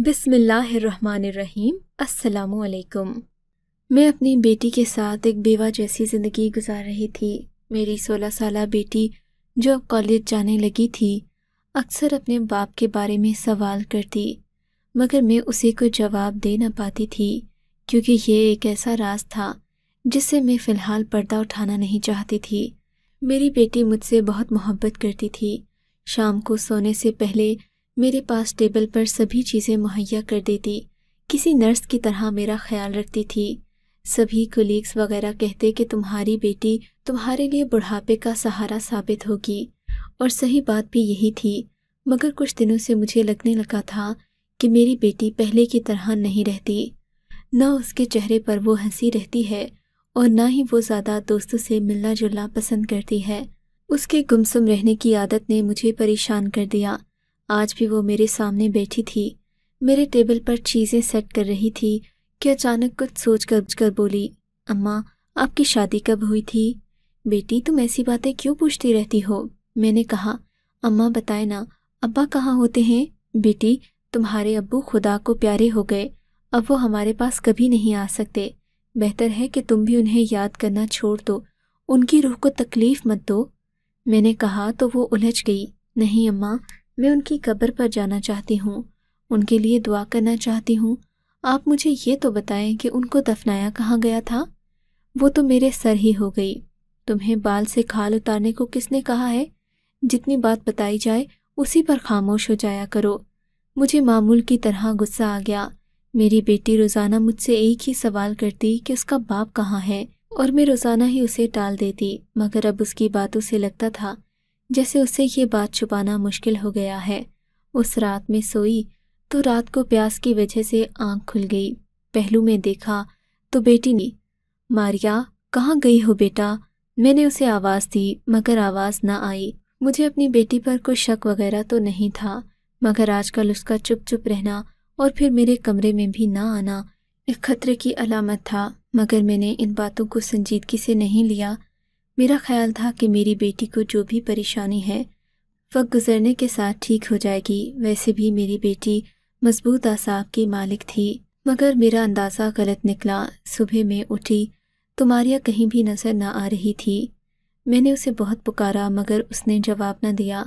بسم اللہ الرحمن الرحیم۔ السلام علیکم۔ میں اپنی بیٹی کے ساتھ ایک بیوہ جیسی زندگی گزار رہی تھی۔ میری 16 سالہ بیٹی جو اب کالج جانے لگی تھی اکثر اپنے باپ کے بارے میں سوال کرتی، مگر میں اسے کوئی جواب دے نہ پاتی تھی کیونکہ یہ ایک ایسا راز تھا جس سے میں فی الحال پردہ اٹھانا نہیں چاہتی تھی۔ میری بیٹی مجھ سے بہت محبت کرتی تھی۔ شام کو سونے سے پہلے میرے پاس ٹیبل پر سبھی چیزیں مہیا کر دیتی، کسی نرس کی طرح میرا خیال رکھتی تھی۔ سبھی کولیگز وغیرہ کہتے کہ تمہاری بیٹی تمہارے لیے بڑھاپے کا سہارا ثابت ہوگی، اور صحیح بات بھی یہی تھی، مگر کچھ دنوں سے مجھے لگنے لگا تھا کہ میری بیٹی پہلے کی طرح نہیں رہتی۔ نہ اس کے چہرے پر وہ ہنسی رہتی ہے اور نہ ہی وہ زیادہ دوستوں سے ملنا جلنا پسند کرتی ہے۔ اس کے گمسم رہنے کی عادت نے مجھے پریشان کر دیا۔ آج بھی وہ میرے سامنے بیٹھی تھی، میرے ٹیبل پر چیزیں سیٹ کر رہی تھی کہ اچانک کچھ سوچ کر بولی، اماں آپ کی شادی کب ہوئی تھی؟ بیٹی تم ایسی باتیں کیوں پوچھتی رہتی ہو؟ میں نے کہا، اماں بتائے نا ابا کہاں ہوتے ہیں؟ بیٹی تمہارے ابو خدا کو پیارے ہو گئے، اب وہ ہمارے پاس کبھی نہیں آ سکتے، بہتر ہے کہ تم بھی انہیں یاد کرنا چھوڑ دو، ان کی روح کو تکلیف مت دو۔ میں نے کہا تو وہ الجھ گئی، نہیں اماں میں ان کی قبر پر جانا چاہتی ہوں، ان کے لیے دعا کرنا چاہتی ہوں، آپ مجھے یہ تو بتائیں کہ ان کو دفنایا کہاں گیا تھا؟ وہ تو میرے سر ہی ہو گئی، تمہیں بال سے کھال اتارنے کو کس نے کہا ہے؟ جتنی بات بتائی جائے اسی پر خاموش ہو جایا کرو۔ مجھے معمول کی طرح غصہ آ گیا۔ میری بیٹی روزانہ مجھ سے ایک ہی سوال کرتی کہ اس کا باپ کہاں ہے، اور میں روزانہ ہی اسے ٹال دیتی، مگر اب اس کی باتوں سے لگتا تھا جیسے اس سے یہ بات چھپانا مشکل ہو گیا ہے۔ اس رات میں سوئی تو رات کو پیاس کی وجہ سے آنکھ کھل گئی، پہلو میں دیکھا تو بیٹی نے، ماریا کہاں گئی ہو بیٹا؟ میں نے اسے آواز دی مگر آواز نہ آئی۔ مجھے اپنی بیٹی پر کوئی شک وغیرہ تو نہیں تھا، مگر آج کل اس کا چپ چپ رہنا اور پھر میرے کمرے میں بھی نہ آنا ایک خطرے کی علامت تھا، مگر میں نے ان باتوں کو سنجیدگی سے نہیں لیا۔ میرا خیال تھا کہ میری بیٹی کو جو بھی پریشانی ہے وقت گزرنے کے ساتھ ٹھیک ہو جائے گی، ویسے بھی میری بیٹی مضبوط اعصاب کی مالک تھی، مگر میرا اندازہ غلط نکلا۔ صبح میں اٹھی تو ماریا کہیں بھی نظر نہ آ رہی تھی۔ میں نے اسے بہت پکارا مگر اس نے جواب نہ دیا۔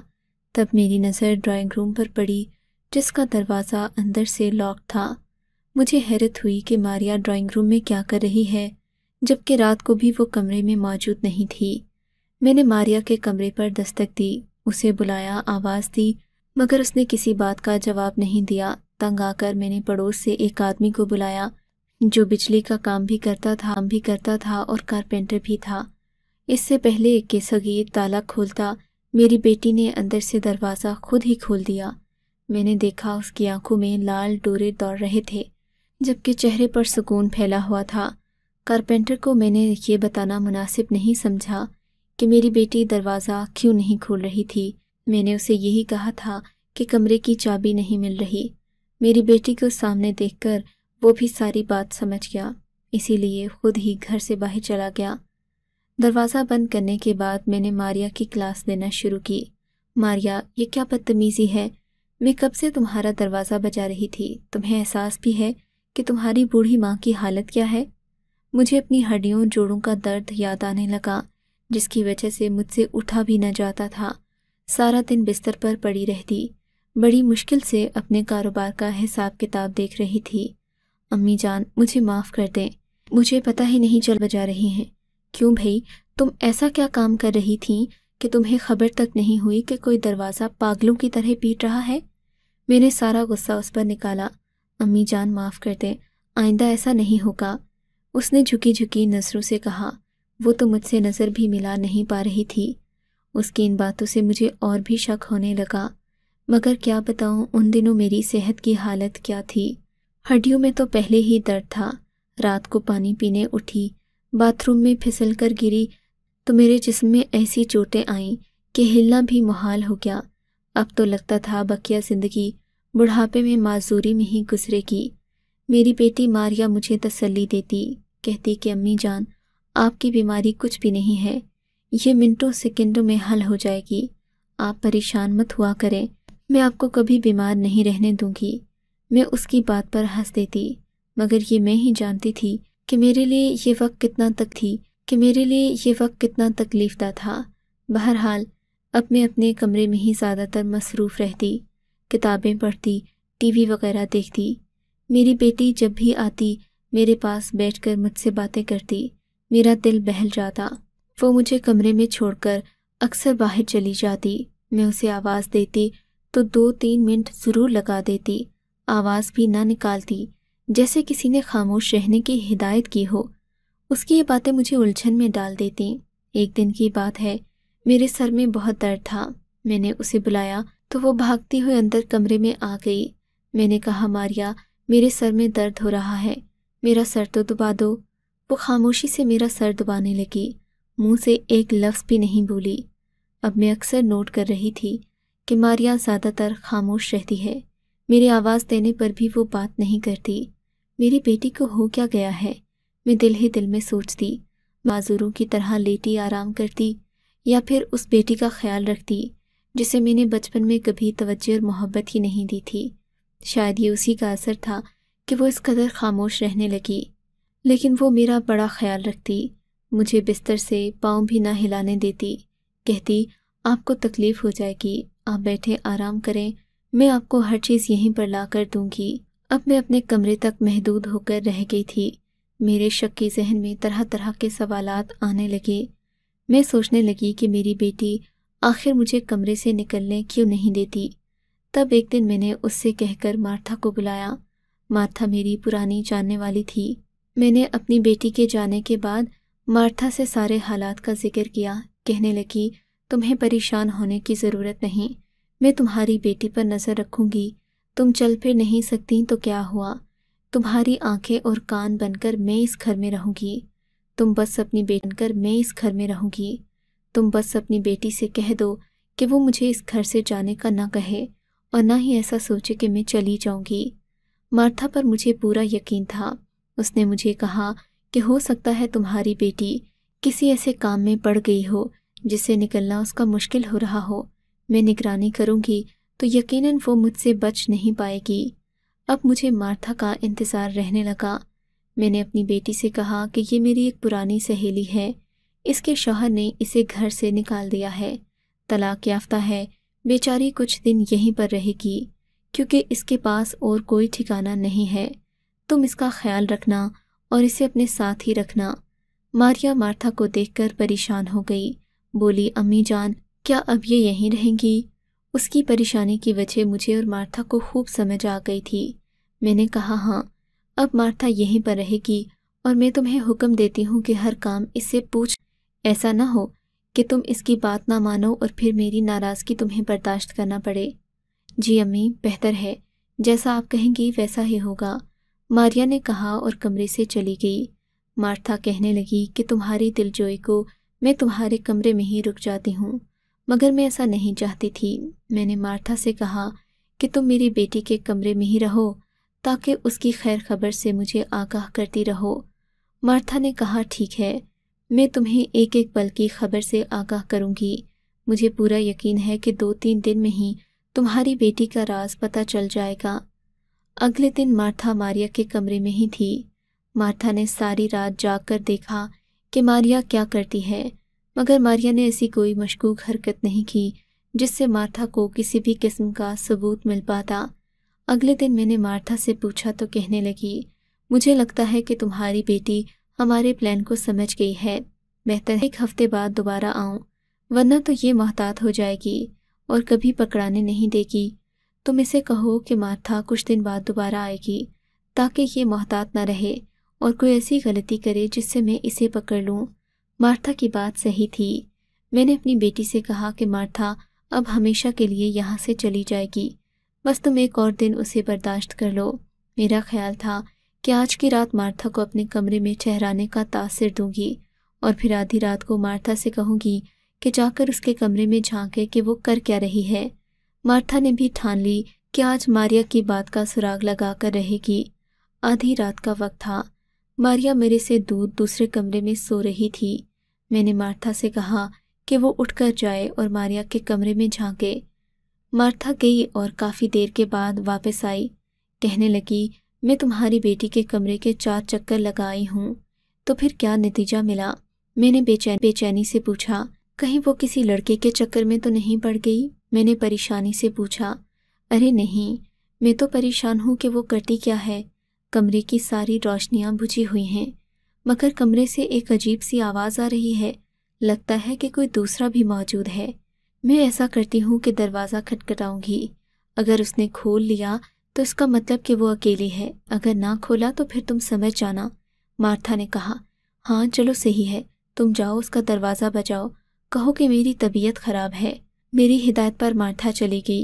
تب میری نظر ڈرائنگ روم پر پڑی جس کا دروازہ اندر سے لاک تھا۔ مجھے حیرت ہوئی کہ ماریا ڈرائنگ روم میں کیا کر رہی ہے جبکہ رات کو بھی وہ کمرے میں موجود نہیں تھی۔ میں نے ماریا کے کمرے پر دستک دی، اسے بلایا، آواز دی، مگر اس نے کسی بات کا جواب نہیں دیا۔ تنگ آ کر میں نے پڑوس سے ایک آدمی کو بلایا جو بجلی کا کام بھی کرتا تھا اور کارپینٹر بھی تھا۔ اس سے پہلے کہ صغیر تالا کھولتا میری بیٹی نے اندر سے دروازہ خود ہی کھول دیا۔ میں نے دیکھا اس کی آنکھوں میں لال ڈورے دوڑ رہے تھے جبکہ چہرے پر سکون پھیلا ہوا تھا۔ کارپینٹر کو میں نے یہ بتانا مناسب نہیں سمجھا کہ میری بیٹی دروازہ کیوں نہیں کھول رہی تھی۔ میں نے اسے یہی کہا تھا کہ کمرے کی چابی نہیں مل رہی۔ میری بیٹی کو سامنے دیکھ کر وہ بھی ساری بات سمجھ گیا، اسی لیے خود ہی گھر سے باہر چلا گیا۔ دروازہ بند کرنے کے بعد میں نے ماریا کی کلاس لینا شروع کی۔ ماریا یہ کیا بدتمیزی ہے؟ میں کب سے تمہارا دروازہ بجا رہی تھی، تمہیں احساس بھی ہے کہ تمہاری بوڑھی ماں کی حالت کیا ہے؟ مجھے اپنی ہڈیوں جوڑوں کا درد یاد آنے لگا جس کی وجہ سے مجھ سے اٹھا بھی نہ جاتا تھا۔ سارا دن بستر پر پڑی رہتی، بڑی مشکل سے اپنے کاروبار کا حساب کتاب دیکھ رہی تھی۔ امی جان مجھے معاف کر دیں، مجھے پتہ ہی نہیں چل بجا رہی ہیں۔ کیوں بھئی تم ایسا کیا کام کر رہی تھیں کہ تمہیں خبر تک نہیں ہوئی کہ کوئی دروازہ پاگلوں کی طرح پیٹ رہا ہے؟ میں نے سارا غصہ اس پر نکالا۔ امی جان معاف کر دیں، آئندہ ایسا نہیں ہوگا۔ اس نے جھکی جھکی نظروں سے کہا۔ وہ تو مجھ سے نظر بھی ملا نہیں پا رہی تھی۔ اس کی ان باتوں سے مجھے اور بھی شک ہونے لگا، مگر کیا بتاؤں ان دنوں میری صحت کی حالت کیا تھی۔ ہڈیوں میں تو پہلے ہی درد تھا۔ رات کو پانی پینے اٹھی، باتھ روم میں پھسل کر گری تو میرے جسم میں ایسی چوٹیں آئیں کہ ہلنا بھی محال ہو گیا۔ اب تو لگتا تھا بقیہ زندگی بڑھاپے میں معذوری میں ہی گزرے گی۔ میری بیٹی ماریا مجھے تسلی دیتی، کہتی کہ امی جان آپ کی بیماری کچھ بھی نہیں ہے، یہ منٹوں سیکنڈوں میں حل ہو جائے گی، آپ پریشان مت ہوا کریں، میں آپ کو کبھی بیمار نہیں رہنے دوں گی۔ میں اس کی بات پر ہنس دیتی، مگر یہ میں ہی جانتی تھی کہ میرے لیے یہ وقت کتنا تکلیف دہ تھا۔ بہرحال اب میں اپنے کمرے میں ہی زیادہ تر مصروف رہتی، کتابیں پڑھتی، ٹی وی وغیرہ دیکھتی۔ میری بیٹی جب بھی آتی میرے پاس بیٹھ کر مجھ سے باتیں کرتی، میرا دل بہل جاتا۔ وہ مجھے کمرے میں چھوڑ کر اکثر باہر چلی جاتی، میں اسے آواز دیتی تو 2-3 منٹ ضرور لگا دیتی، آواز بھی نہ نکالتی، جیسے کسی نے خاموش رہنے کی ہدایت کی ہو۔ اس کی یہ باتیں مجھے الجھن میں ڈال دیتی۔ ایک دن کی بات ہے، میرے سر میں بہت درد تھا، میں نے اسے بلایا تو وہ بھاگتی ہوئے اندر کمرے میں آ گئی۔ میں نے کہا، ماریا، میرے سر میں درد ہو رہا ہے، میرا سر تو دبا دو۔ وہ خاموشی سے میرا سر دبانے لگی، منہ سے ایک لفظ بھی نہیں بولی۔ اب میں اکثر نوٹ کر رہی تھی کہ ماریا زیادہ تر خاموش رہتی ہے، میرے آواز دینے پر بھی وہ بات نہیں کرتی۔ میری بیٹی کو ہو کیا گیا ہے؟ میں دل ہی دل میں سوچتی۔ معذوروں کی طرح لیٹی آرام کرتی یا پھر اس بیٹی کا خیال رکھتی جسے میں نے بچپن میں کبھی توجہ اور محبت ہی نہیں دی تھی۔ شاید یہ اسی کا اثر تھا کہ وہ اس قدر خاموش رہنے لگی، لیکن وہ میرا بڑا خیال رکھتی، مجھے بستر سے پاؤں بھی نہ ہلانے دیتی، کہتی، آپ کو تکلیف ہو جائے گی، آپ بیٹھے آرام کریں، میں آپ کو ہر چیز یہیں پر لا کر دوں گی۔ اب میں اپنے کمرے تک محدود ہو کر رہ گئی تھی۔ میرے شکی ذہن میں طرح طرح کے سوالات آنے لگے۔ میں سوچنے لگی کہ میری بیٹی آخر مجھے کمرے سے نکلنے کیوں نہیں دیتی۔ تب ایک دن میں نے اس سے کہہ کر مارتھا کو بلایا۔ مارتھا میری پرانی جاننے والی تھی۔ میں نے اپنی بیٹی کے جانے کے بعد مارتھا سے سارے حالات کا ذکر کیا۔ کہنے لگی، تمہیں پریشان ہونے کی ضرورت نہیں، میں تمہاری بیٹی پر نظر رکھوں گی، تم چل پھر نہیں سکتی تو کیا ہوا، تمہاری آنکھیں اور کان بن کر میں اس گھر میں رہوں گی، تم بس اپنی بیٹی بن کر میں اس گھر میں رہوں گی، تم بس اپنی بیٹی سے کہہ دو کہ وہ مجھے اس گھر سے جانے کا نہ کہے اور نہ ہی ایسا سوچے کہ میں چلی جاؤں گی۔ مارتھا پر مجھے پورا یقین تھا۔ اس نے مجھے کہا کہ ہو سکتا ہے تمہاری بیٹی کسی ایسے کام میں پڑ گئی ہو جس سے نکلنا اس کا مشکل ہو رہا ہو، میں نگرانی کروں گی تو یقیناً وہ مجھ سے بچ نہیں پائے گی۔ اب مجھے مارتھا کا انتظار رہنے لگا۔ میں نے اپنی بیٹی سے کہا کہ یہ میری ایک پرانی سہیلی ہے، اس کے شوہر نے اسے گھر سے نکال دیا ہے، طلاق یافتہ ہے، بیچاری کچھ دن یہیں پر رہے گی کیونکہ اس کے پاس اور کوئی ٹھکانہ نہیں ہے، تم اس کا خیال رکھنا اور اسے اپنے ساتھ ہی رکھنا۔ ماریا مارتھا کو دیکھ کر پریشان ہو گئی، بولی، امی جان، کیا اب یہ یہیں رہیں گی؟ اس کی پریشانی کی وجہ مجھے اور مارتھا کو خوب سمجھ آ گئی تھی۔ میں نے کہا، ہاں، اب مارتھا یہیں پر رہے گی اور میں تمہیں حکم دیتی ہوں کہ ہر کام اس سے پوچھ، ایسا نہ ہو کہ تم اس کی بات نہ مانو اور پھر میری ناراضگی تمہیں برداشت کرنا پڑے۔ جی امی، بہتر ہے، جیسا آپ کہیں گی ویسا ہی ہوگا، ماریا نے کہا اور کمرے سے چلی گئی۔ مارتھا کہنے لگی کہ تمہاری دلجوئی کو میں تمہارے کمرے میں ہی رک جاتی ہوں، مگر میں ایسا نہیں چاہتی تھی۔ میں نے مارتھا سے کہا کہ تم میری بیٹی کے کمرے میں ہی رہو تاکہ اس کی خیر خبر سے مجھے آگاہ کرتی رہو۔ مارتھا نے کہا، ٹھیک ہے، میں تمہیں ایک ایک پل کی خبر سے آگاہ کروں گی، مجھے پورا یقین ہے کہ 2-3 دن میں ہی تمہاری بیٹی کا راز پتہ چل جائے گا۔ اگلے دن مارتھا ماریا کے کمرے میں ہی تھی۔ مارتھا نے ساری رات جاگ کر دیکھا کہ ماریا کیا کرتی ہے، مگر ماریا نے ایسی کوئی مشکوک حرکت نہیں کی جس سے مارتھا کو کسی بھی قسم کا ثبوت مل پاتا۔ اگلے دن میں نے مارتھا سے پوچھا تو کہنے لگی، مجھے لگتا ہے کہ تمہاری بیٹی ہمارے پلان کو سمجھ گئی ہے، بہتر ہے 1 ہفتے بعد دوبارہ آؤں، ورنہ تو یہ محتاط ہو جائے گی اور کبھی پکڑانے نہیں دے گی۔ تم اسے کہو کہ مارتھا کچھ دن بعد دوبارہ آئے گی تاکہ یہ محتاط نہ رہے اور کوئی ایسی غلطی کرے جس سے میں اسے پکڑ لوں۔ مارتھا کی بات صحیح تھی۔ میں نے اپنی بیٹی سے کہا کہ مارتھا اب ہمیشہ کے لیے یہاں سے چلی جائے گی، بس تم 1 اور دن اسے برداشت کر لو۔ میرا خیال تھا کہ آج کی رات مارتھا کو اپنے کمرے میں ٹھہرانے کا تاثر دوں گی اور پھر آدھی رات کو مارتھا سے کہوں گی کہ جا کر اس کے کمرے میں جھانکے کہ وہ کر کیا رہی ہے۔ مارتھا نے بھی ٹھان لی کہ آج ماریا کی بات کا سراغ لگا کر رہے گی۔ آدھی رات کا وقت تھا، ماریا میرے سے دور دوسرے کمرے میں سو رہی تھی۔ میں نے مارتھا سے کہا کہ وہ اٹھ کر جائے اور ماریا کے کمرے میں جھانکے۔ مارتھا گئی اور کافی دیر کے بعد واپس آئی، کہنے لگی میں تمہاری بیٹی کے کمرے کے 4 چکر لگائی ہوں، تو پھر کیا نتیجہ ملا؟ میں نے بے چینی سے پوچھا۔ کہیں وہ کسی لڑکے کے چکر میں تو نہیں پڑ گئی؟ میں نے پریشانی سے پوچھا۔ ارے نہیں، میں تو پریشان ہوں کہ وہ کرتی کیا ہے۔ کمرے کی ساری روشنیاں بجھی ہوئی ہیں، مگر کمرے سے ایک عجیب سی آواز آ رہی ہے، لگتا ہے کہ کوئی دوسرا بھی موجود ہے۔ میں ایسا کرتی ہوں کہ دروازہ کھٹکھٹاؤں گی، اگر اس نے کھول لیا تو اس کا مطلب کہ وہ اکیلی ہے، اگر نہ کھولا تو پھر تم سمجھ جانا۔ مارتھا نے کہا۔ ہاں چلو صحیح ہے، تم جاؤ اس کا دروازہ بجاؤ، کہو کہ میری طبیعت خراب ہے۔ میری ہدایت پر مارتھا چلی گئی۔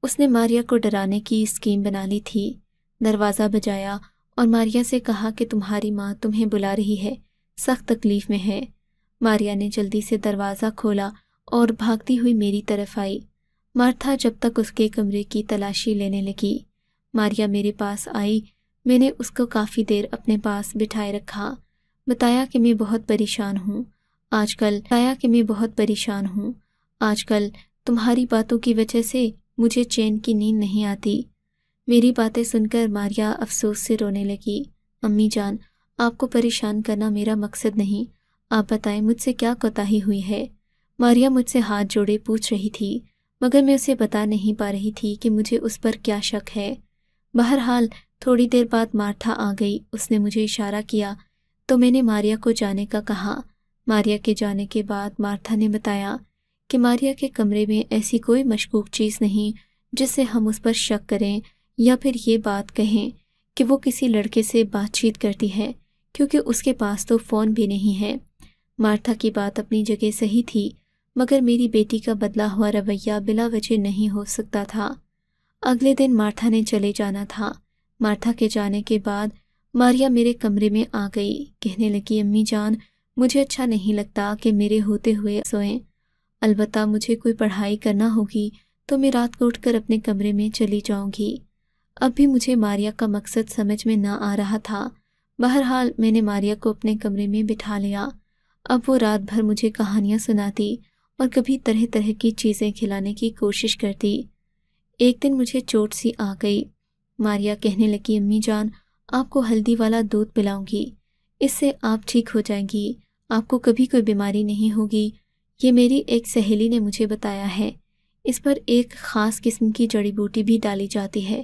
اس نے ماریا کو ڈرانے کی اسکیم بنا لی تھی۔ دروازہ بجایا اور ماریا سے کہا کہ تمہاری ماں تمہیں بلا رہی ہے، سخت تکلیف میں ہے۔ ماریا نے جلدی سے دروازہ کھولا اور بھاگتی ہوئی میری طرف آئی۔ مارتھا جب تک اس کے کمرے کی تلاشی لینے لگی۔ ماریا میرے پاس آئی، میں نے اس کو کافی دیر اپنے پاس بٹھائے رکھا، بتایا کہ میں بہت پریشان ہوں آج کل تمہاری باتوں کی وجہ سے مجھے چین کی نیند نہیں آتی۔ میری باتیں سن کر ماریا افسوس سے رونے لگی۔ امی جان، آپ کو پریشان کرنا میرا مقصد نہیں، آپ بتائیں مجھ سے کیا کوتاہی ہوئی ہے؟ ماریا مجھ سے ہاتھ جوڑے پوچھ رہی تھی، مگر میں اسے بتا نہیں پا رہی تھی کہ مجھے اس پر کیا شک ہے۔ بہرحال تھوڑی دیر بعد مارتھا آ گئی۔ اس نے مجھے اشارہ کیا تو میں نے ماریا کو جانے کا کہا۔ ماریا کے جانے کے بعد مارتھا نے بتایا کہ ماریا کے کمرے میں ایسی کوئی مشکوک چیز نہیں جس سے ہم اس پر شک کریں یا پھر یہ بات کہیں کہ وہ کسی لڑکے سے بات چیت کرتی ہے، کیونکہ اس کے پاس تو فون بھی نہیں ہے۔ مارتھا کی بات اپنی جگہ صحیح تھی، مگر میری بیٹی کا بدلا ہوا رویہ بلا وجہ نہیں ہو سکتا تھا۔ اگلے دن مارتھا نے چلے جانا تھا۔ مارتھا کے جانے کے بعد ماریا میرے کمرے میں آ گئی، کہنے لگی امی جان مجھے اچھا نہیں لگتا کہ میرے ہوتے ہوئے سوئیں، البتہ مجھے کوئی پڑھائی کرنا ہوگی تو میں رات کو اٹھ کر اپنے کمرے میں چلی جاؤں گی۔ اب بھی مجھے ماریا کا مقصد سمجھ میں نہ آ رہا تھا۔ بہرحال میں نے ماریا کو اپنے کمرے میں بٹھا لیا۔ اب وہ رات بھر مجھے کہانیاں سناتی اور کبھی طرح طرح کی چیزیں کھلانے کی کوشش کرتی۔ ایک دن مجھے چوٹ سی آ گئی۔ ماریا کہنے لگی امی جان آپ کو ہلدی والا دودھ پلاؤں گی، اس سے آپ ٹھیک ہو جائیں گی، آپ کو کبھی کوئی بیماری نہیں ہوگی۔ یہ میری ایک سہیلی نے مجھے بتایا ہے، اس پر ایک خاص قسم کی جڑی بوٹی بھی ڈالی جاتی ہے،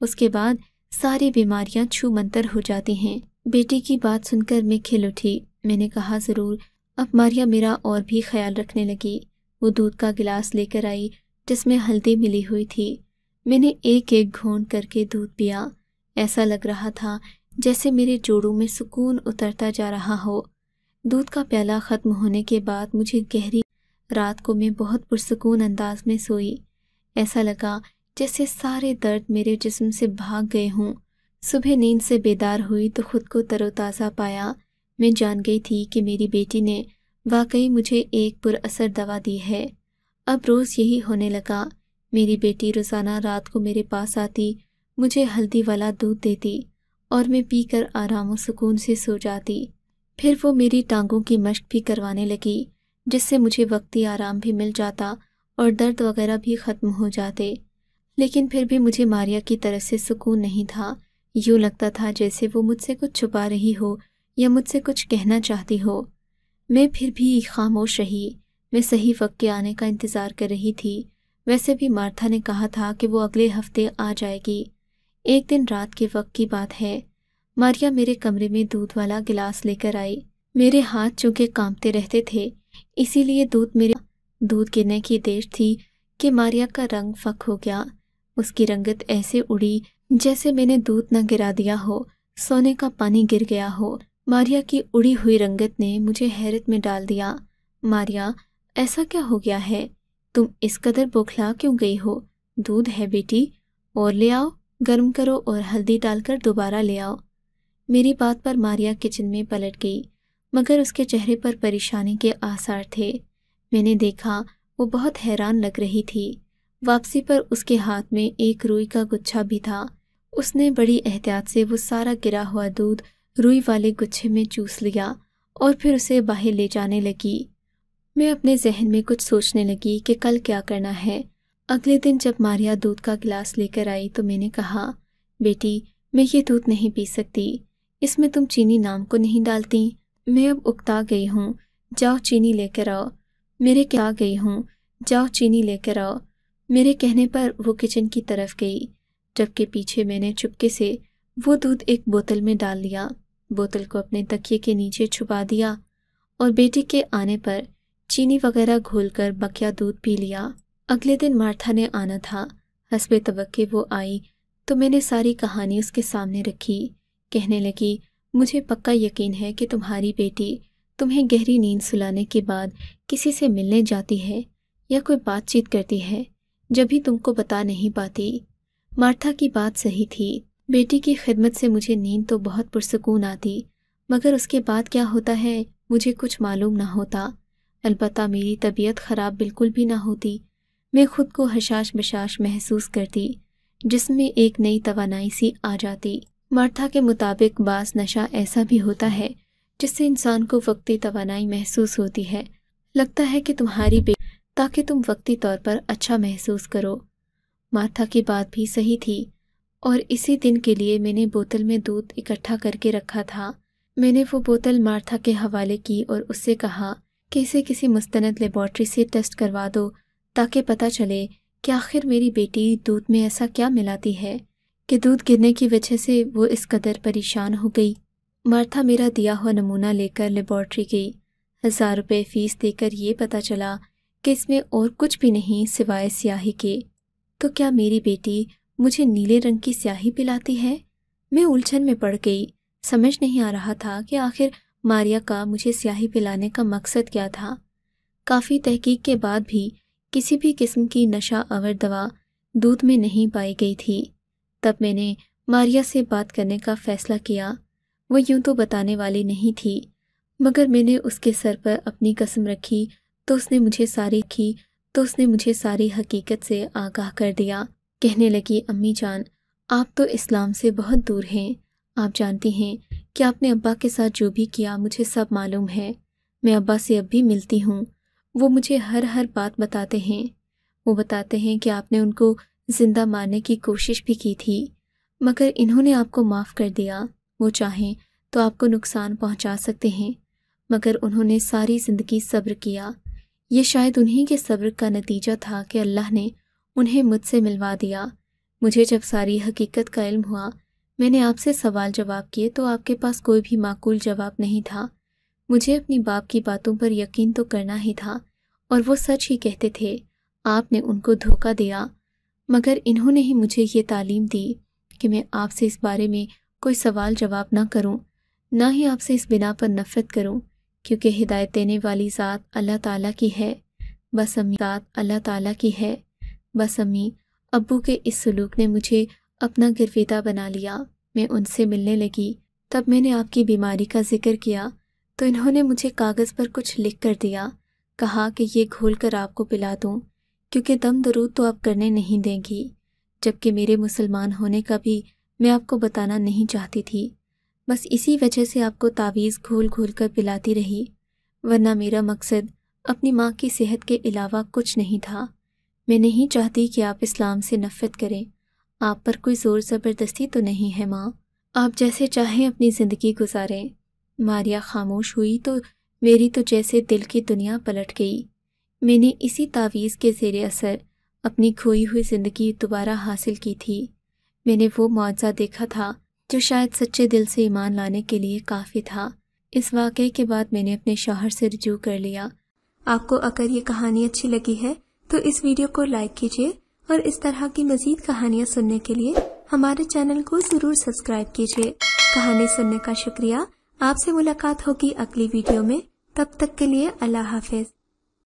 اس کے بعد ساری بیماریاں چھو منتر ہو جاتی ہیں۔ بیٹی کی بات سن کر میں کھل اٹھی۔ میں نے کہا ضرور۔ اب ماریا میرا اور بھی خیال رکھنے لگی۔ وہ دودھ کا گلاس لے کر آئی جس میں ہلدی ملی ہوئی تھی۔ میں نے ایک ایک گھونٹ کر کے دودھ پیا۔ ایسا لگ رہا تھا جیسے میرے جوڑوں میں سکون اترتا جا رہا ہو۔ دودھ کا پیالہ ختم ہونے کے بعد مجھے گہری رات کو میں بہت پرسکون انداز میں سوئی۔ ایسا لگا جیسے سارے درد میرے جسم سے بھاگ گئے ہوں۔ صبح نیند سے بیدار ہوئی تو خود کو تر و تازہ پایا۔ میں جان گئی تھی کہ میری بیٹی نے واقعی مجھے ایک پر اثر دوا دی ہے۔ اب روز یہی ہونے لگا۔ میری بیٹی روزانہ رات کو میرے پاس آتی، مجھے ہلدی والا دودھ دیتی اور میں پی کر آرام و سکون سے سو جاتی۔ پھر وہ میری ٹانگوں کی مشق بھی کروانے لگی، جس سے مجھے وقتی آرام بھی مل جاتا اور درد وغیرہ بھی ختم ہو جاتے۔ لیکن پھر بھی مجھے ماریا کی طرف سے سکون نہیں تھا۔ یوں لگتا تھا جیسے وہ مجھ سے کچھ چھپا رہی ہو یا مجھ سے کچھ کہنا چاہتی ہو۔ میں پھر بھی خاموش رہی۔ میں صحیح وقت کے آنے کا انتظار کر رہی تھی۔ ویسے بھی مارتھا نے کہا تھا کہ وہ اگلے ہفتے آ جائے گی۔ ایک دن رات کے وقت کی بات ہے، ماریا میرے کمرے میں دودھ والا گلاس لے کر آئی۔ میرے ہاتھ چونکہ کانپتے رہتے تھے، اسی لیے دودھ گرنے کی دیر تھی کہ ماریا کا رنگ فک ہو گیا۔ اس کی رنگت ایسے اڑی جیسے میں نے دودھ نہ گرا دیا ہو، سونے کا پانی گر گیا ہو۔ ماریا کی اڑی ہوئی رنگت نے مجھے حیرت میں ڈال دیا۔ ماریا، ایسا کیا ہو گیا ہے؟ تم اس قدر بوکھلا کیوں گئی ہو؟ دودھ ہے بیٹی، اور لے آؤ، گرم کرو اور ہلدی ڈال کر دوبارہ لے آؤ۔ میری بات پر ماریا کچن میں پلٹ گئی، مگر اس کے چہرے پر پریشانی کے آثار تھے۔ میں نے دیکھا وہ بہت حیران لگ رہی تھی۔ واپسی پر اس کے ہاتھ میں ایک روئی کا گچھا بھی تھا۔ اس نے بڑی احتیاط سے وہ سارا گرا ہوا دودھ روئی والے گچھے میں چوس لیا اور پھر اسے باہر لے جانے لگی۔ میں اپنے ذہن میں کچھ سوچنے لگی کہ کل کیا کرنا ہے۔ اگلے دن جب ماریا دودھ کا گلاس لے کر آئی تو میں نے کہا، بیٹی میں یہ دودھ نہیں پی سکتی، اس میں تم چینی نام کو نہیں ڈالتی۔ میں اب اکتا گئی ہوں، جاؤ چینی لے کر آؤ۔ چینی لے کر آؤ۔ میرے کہنے پر وہ کچن کی طرف گئی، جبکہ پیچھے میں نے چپکے سے وہ دودھ ایک بوتل میں ڈال لیا، بوتل کو اپنے تکیے کے نیچے چھپا دیا اور بیٹی کے آنے پر چینی وغیرہ گھول کر بقیہ دودھ پی لیا۔ اگلے دن مارتھا نے آنا تھا، حسب توقع وہ آئی تو میں نے ساری کہانی اس کے سامنے رکھی۔ کہنے لگی، مجھے پکا یقین ہے کہ تمہاری بیٹی تمہیں گہری نیند سلانے کے بعد کسی سے ملنے جاتی ہے یا کوئی بات چیت کرتی ہے، جب بھی تم کو بتا نہیں پاتی۔ مارتھا کی بات صحیح تھی، بیٹی کی خدمت سے مجھے نیند تو بہت پرسکون آتی، مگر اس کے بعد کیا ہوتا ہے مجھے کچھ معلوم نہ ہوتا۔ البتہ میری طبیعت خراب بالکل بھی نہ ہوتی، میں خود کو حشاش بشاش محسوس کرتی، جسم میں ایک نئی توانائی سی آ جاتی۔ مارتھا کے مطابق بعض نشہ ایسا بھی ہوتا ہے جس سے انسان کو وقتی توانائی محسوس ہوتی ہے، لگتا ہے کہ تمہاری بیٹی تاکہ تم وقتی طور پر اچھا محسوس کرو۔ مارتھا کی بات بھی صحیح تھی، اور اسی دن کے لیے میں نے بوتل میں دودھ اکٹھا کر کے رکھا تھا۔ میں نے وہ بوتل مارتھا کے حوالے کی اور اس سے کہا کہ اسے کسی مستند لیبارٹری سے ٹیسٹ کروا دو تاکہ پتہ چلے کہ آخر میری بیٹی دودھ میں ایسا کیا ملاتی ہے کہ دودھ گرنے کی وجہ سے وہ اس قدر پریشان ہو گئی۔ مارتھا میرا دیا ہوا نمونہ لے کر لیبارٹری گئی۔ 1000 روپے فیس دے کر یہ پتہ چلا کہ اس میں اور کچھ بھی نہیں سوائے سیاہی کے۔ تو کیا میری بیٹی مجھے نیلے رنگ کی سیاہی پلاتی ہے؟ میں الجھن میں پڑ گئی، سمجھ نہیں آ رہا تھا کہ آخر ماریا کا مجھے سیاہی پلانے کا مقصد کیا تھا۔ کافی تحقیق کے بعد بھی کسی بھی قسم کی نشہ آور دوا دودھ میں نہیں پائی گئی تھی۔ تب میں نے ماریا سے بات کرنے کا فیصلہ کیا۔ وہ یوں تو بتانے والی نہیں تھی، مگر میں نے اس کے سر پر اپنی قسم رکھی تو اس نے مجھے ساری حقیقت سے آگاہ کر دیا۔ کہنے لگی، امی جان، آپ تو اسلام سے بہت دور ہیں، آپ جانتی ہیں کہ آپ نے ابا کے ساتھ جو بھی کیا مجھے سب معلوم ہے۔ میں ابا سے اب بھی ملتی ہوں، وہ مجھے ہر بات بتاتے ہیں۔ وہ بتاتے ہیں کہ آپ نے ان کو زندہ مارنے کی کوشش بھی کی تھی، مگر انہوں نے آپ کو معاف کر دیا۔ وہ چاہیں تو آپ کو نقصان پہنچا سکتے ہیں، مگر انہوں نے ساری زندگی صبر کیا۔ یہ شاید انہی کے صبر کا نتیجہ تھا کہ اللہ نے انہیں مجھ سے ملوا دیا۔ مجھے جب ساری حقیقت کا علم ہوا، میں نے آپ سے سوال جواب کیے تو آپ کے پاس کوئی بھی معقول جواب نہیں تھا۔ مجھے اپنی باپ کی باتوں پر یقین تو کرنا ہی تھا، اور وہ سچ ہی کہتے تھے۔ آپ نے ان کو دھوکہ دیا، مگر انہوں نے ہی مجھے یہ تعلیم دی کہ میں آپ سے اس بارے میں کوئی سوال جواب نہ کروں، نہ ہی آپ سے اس بنا پر نفرت کروں، کیونکہ ہدایت دینے والی ذات اللہ تعالیٰ کی ہے۔ بس امی ابو کے اس سلوک نے مجھے اپنا گرویدہ بنا لیا۔ میں ان سے ملنے لگی، تب میں نے آپ کی بیماری کا ذکر کیا تو انہوں نے مجھے کاغذ پر کچھ لکھ کر دیا، کہا کہ یہ گھول کر آپ کو پلا دوں، کیونکہ دم درود تو آپ کرنے نہیں دیں گی، جبکہ میرے مسلمان ہونے کا بھی میں آپ کو بتانا نہیں چاہتی تھی۔ بس اسی وجہ سے آپ کو تعویذ گھول گھول کر پلاتی رہی، ورنہ میرا مقصد اپنی ماں کی صحت کے علاوہ کچھ نہیں تھا۔ میں نہیں چاہتی کہ آپ اسلام سے نفرت کریں، آپ پر کوئی زور زبردستی تو نہیں ہے ماں، آپ جیسے چاہیں اپنی زندگی گزاریں۔ ماریا خاموش ہوئی تو میری تو جیسے دل کی دنیا پلٹ گئی۔ میں نے اسی تعویذ کے زیر اثر اپنی کھوئی ہوئی زندگی دوبارہ حاصل کی تھی۔ میں نے وہ معجزہ دیکھا تھا جو شاید سچے دل سے ایمان لانے کے لیے کافی تھا۔ اس واقعے کے بعد میں نے اپنے شوہر سے رجوع کر لیا۔ آپ کو اگر یہ کہانی اچھی لگی ہے تو اس ویڈیو کو لائک کیجیے، اور اس طرح کی مزید کہانیاں سننے کے لیے ہمارے چینل کو ضرور سبسکرائب کیجیے۔ کہانی سننے کا شکریہ۔ آپ سے ملاقات ہوگی اگلی ویڈیو میں، تب تک کے لیے اللہ حافظ۔